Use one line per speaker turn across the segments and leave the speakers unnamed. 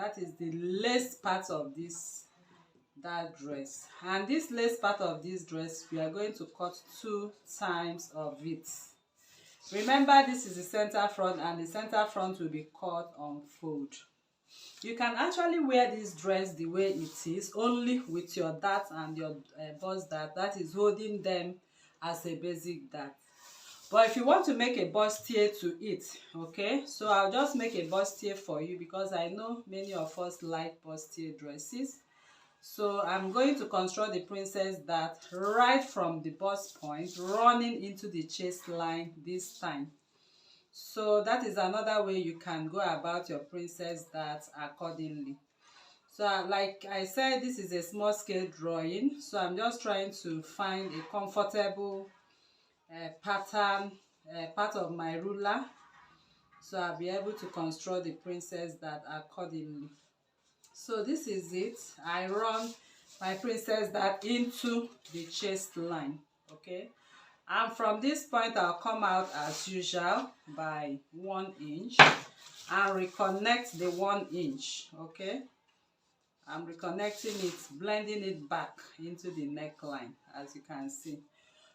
that is the lace part of that dress. And this lace part of this dress, we are going to cut 2 times of it. Remember, this is the center front, and the center front will be cut on fold. You can actually wear this dress the way it is, only with your dart and your bust dart, that is holding them as a basic dart. But if you want to make a bustier to it, okay, so I'll just make a bustier for you, because I know many of us like bustier dresses. So I'm going to construct the princess dart right from the bust point, running into the chest line this time. So that is another way you can go about your princess dart accordingly. So like I said, this is a small scale drawing, so I'm just trying to find a comfortable pattern part of my ruler, so I'll be able to construct the princess dart accordingly. So this is it. I run my princess dart into the chest line, okay, and from this point I'll come out as usual by 1 inch and reconnect the 1 inch. Okay, I'm reconnecting it, blending it back into the neckline, as you can see.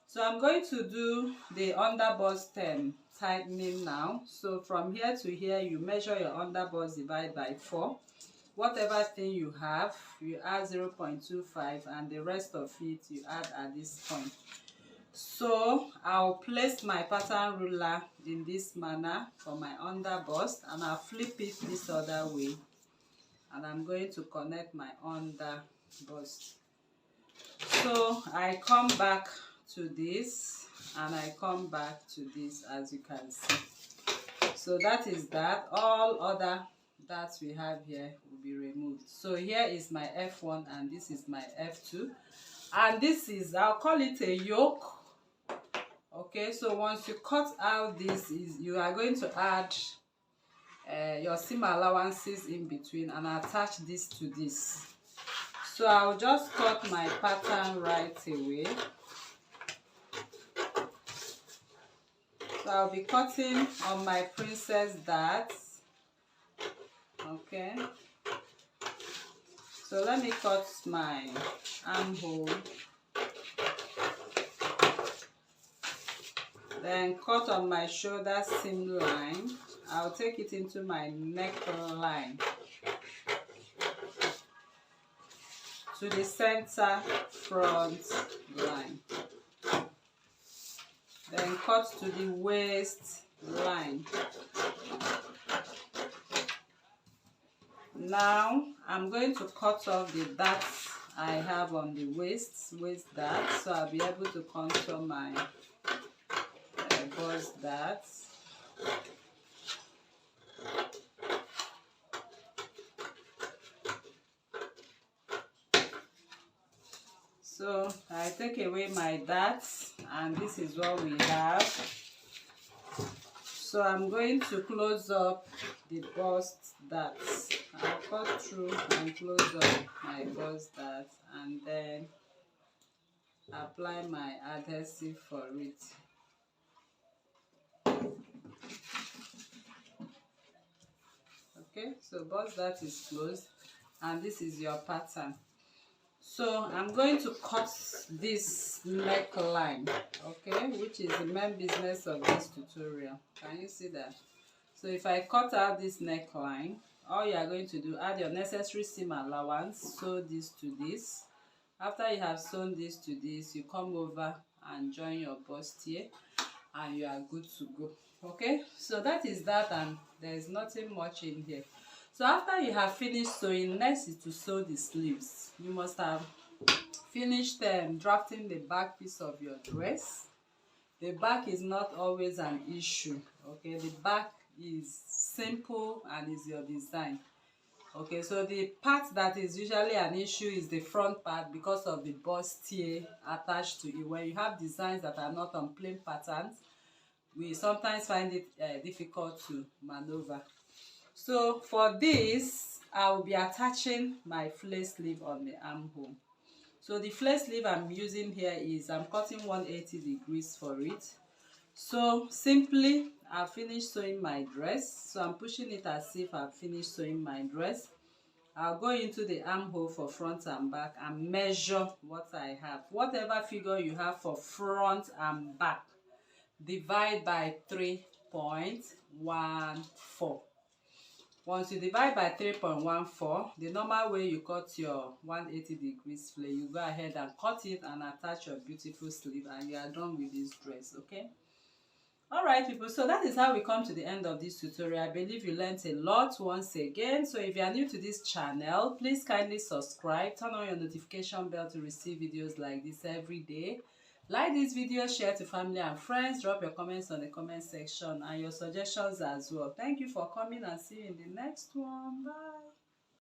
So I'm going to do the underbust tightening now. So from here to here, you measure your underbust, divide by 4. Whatever thing you have, you add 0.25, and the rest of it you add at this point. So I'll place my pattern ruler in this manner for my underbust, and I'll flip it this other way, and I'm going to connect my underbust. So I come back to this, and I come back to this, as you can see. So that is that. All other that we have here will be removed. So here is my F1, and this is my F2, and this is, I'll call it a yoke. Okay, so once you cut out this, you are going to add your seam allowances in between and attach this to this. So I'll just cut my pattern right away. So I'll be cutting on my princess dart. Okay, so let me cut my armhole, then cut on my shoulder seam line. I'll take it into my neckline to the center front line, then cut to the waist line. Now I'm going to cut off the darts I have on the waist dart, so I'll be able to contour my bust darts. So I take away my darts, and this is what we have. So I'm going to close up the bust darts. I'll cut through and close up my bust darts, and then apply my adhesive for it. Okay, so bust dart is closed, and this is your pattern. So I'm going to cut this neckline, okay, which is the main business of this tutorial. Can you see that? So if I cut out this neckline, all you are going to do, add your necessary seam allowance, sew this to this. After you have sewn this to this, you come over and join your bustier, and you are good to go. Okay, so that is that, and there is nothing much in here. So after you have finished sewing, next is to sew the sleeves. You must have finished drafting the back piece of your dress. The back is not always an issue. Okay, the back is simple and is your design. Okay, so the part that is usually an issue is the front part, because of the bustier attached to it. When you have designs that are not on plain patterns, we sometimes find it difficult to maneuver. So for this, I will be attaching my flare sleeve on the armhole. So the flare sleeve I'm using here is, I'm cutting 180 degrees for it. So simply, I've finished sewing my dress. So I'm pushing it as if I've finished sewing my dress. I'll go into the armhole for front and back and measure what I have. Whatever figure you have for front and back, divide by 3.14. Once you divide by 3.14, the normal way you cut your 180 degrees flare, you go ahead and cut it and attach your beautiful sleeve, and you are done with this dress. Okay. Alright people, so that is how we come to the end of this tutorial. I believe you learned a lot once again. So if you are new to this channel, please kindly subscribe, turn on your notification bell to receive videos like this every day. Like this video, share to family and friends, drop your comments on the comment section and your suggestions as well. Thank you for coming, and see you in the next one. Bye.